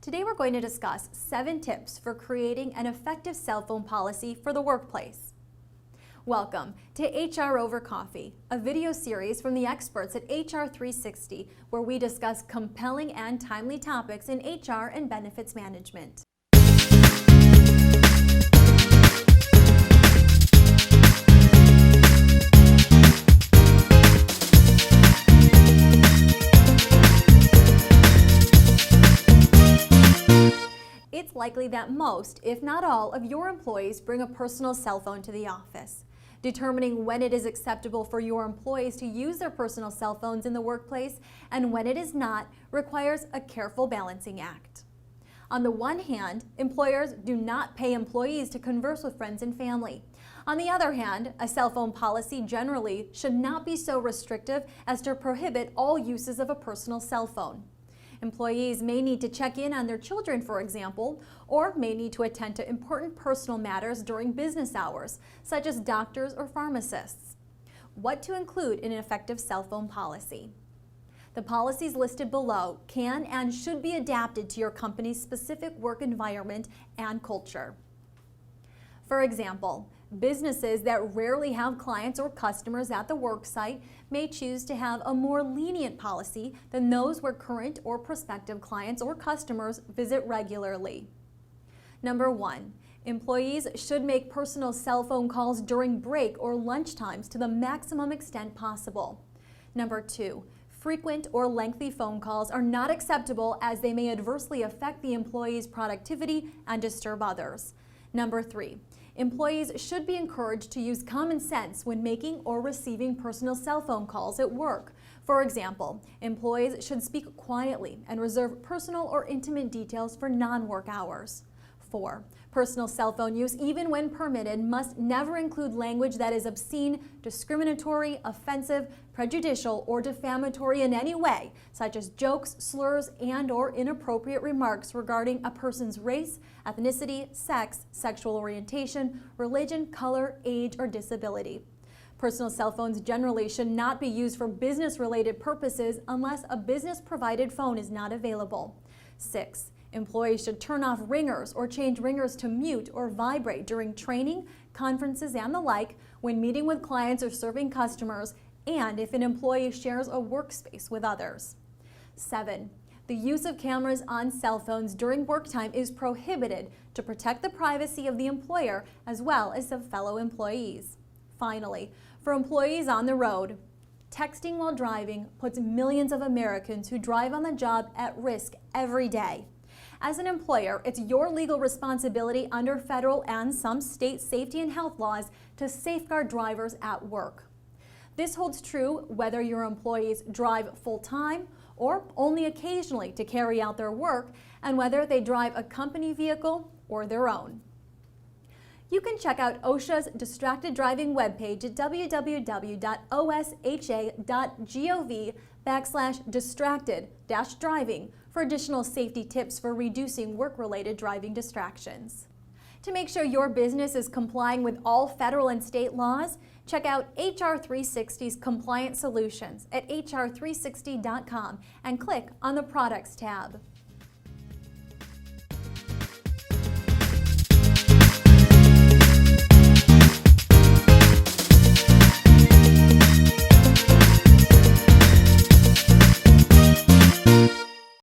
Today we're going to discuss 7 tips for creating an effective cell phone policy for the workplace. Welcome to HR Over Coffee, a video series from the experts at HR 360 where we discuss compelling and timely topics in HR and benefits management. It's likely that most, if not all, of your employees bring a personal cell phone to the office. Determining when it is acceptable for your employees to use their personal cell phones in the workplace and when it is not requires a careful balancing act. On the one hand, employers do not pay employees to converse with friends and family. On the other hand, a cell phone policy generally should not be so restrictive as to prohibit all uses of a personal cell phone. Employees may need to check in on their children, for example, or may need to attend to important personal matters during business hours, such as doctors or pharmacists. What to include in an effective cell phone policy? The policies listed below can and should be adapted to your company's specific work environment and culture. For example, businesses that rarely have clients or customers at the worksite may choose to have a more lenient policy than those where current or prospective clients or customers visit regularly. Number 1, employees should make personal cell phone calls during break or lunch times to the maximum extent possible. Number 2, frequent or lengthy phone calls are not acceptable as they may adversely affect the employee's productivity and disturb others. Number 3, employees should be encouraged to use common sense when making or receiving personal cell phone calls at work. For example, employees should speak quietly and reserve personal or intimate details for non-work hours. 4, personal cell phone use, even when permitted, must never include language that is obscene, discriminatory, offensive, prejudicial, or defamatory in any way, such as jokes, slurs, and/or inappropriate remarks regarding a person's race, ethnicity, sex, sexual orientation, religion, color, age, or disability. Personal cell phones generally should not be used for business-related purposes unless a business-provided phone is not available. 6, employees should turn off ringers or change ringers to mute or vibrate during training, conferences, and the like when meeting with clients or serving customers, and if an employee shares a workspace with others. 7, the use of cameras on cell phones during work time is prohibited to protect the privacy of the employer as well as of fellow employees. Finally, for employees on the road, texting while driving puts millions of Americans who drive on the job at risk every day. As an employer, it's your legal responsibility under federal and some state safety and health laws to safeguard drivers at work. This holds true whether your employees drive full-time or only occasionally to carry out their work, and whether they drive a company vehicle or their own. You can check out OSHA's distracted driving webpage at www.osha.gov/distracted-driving for additional safety tips for reducing work-related driving distractions. To make sure your business is complying with all federal and state laws, check out HR 360's Compliance Solutions at hr360.com and click on the Products tab.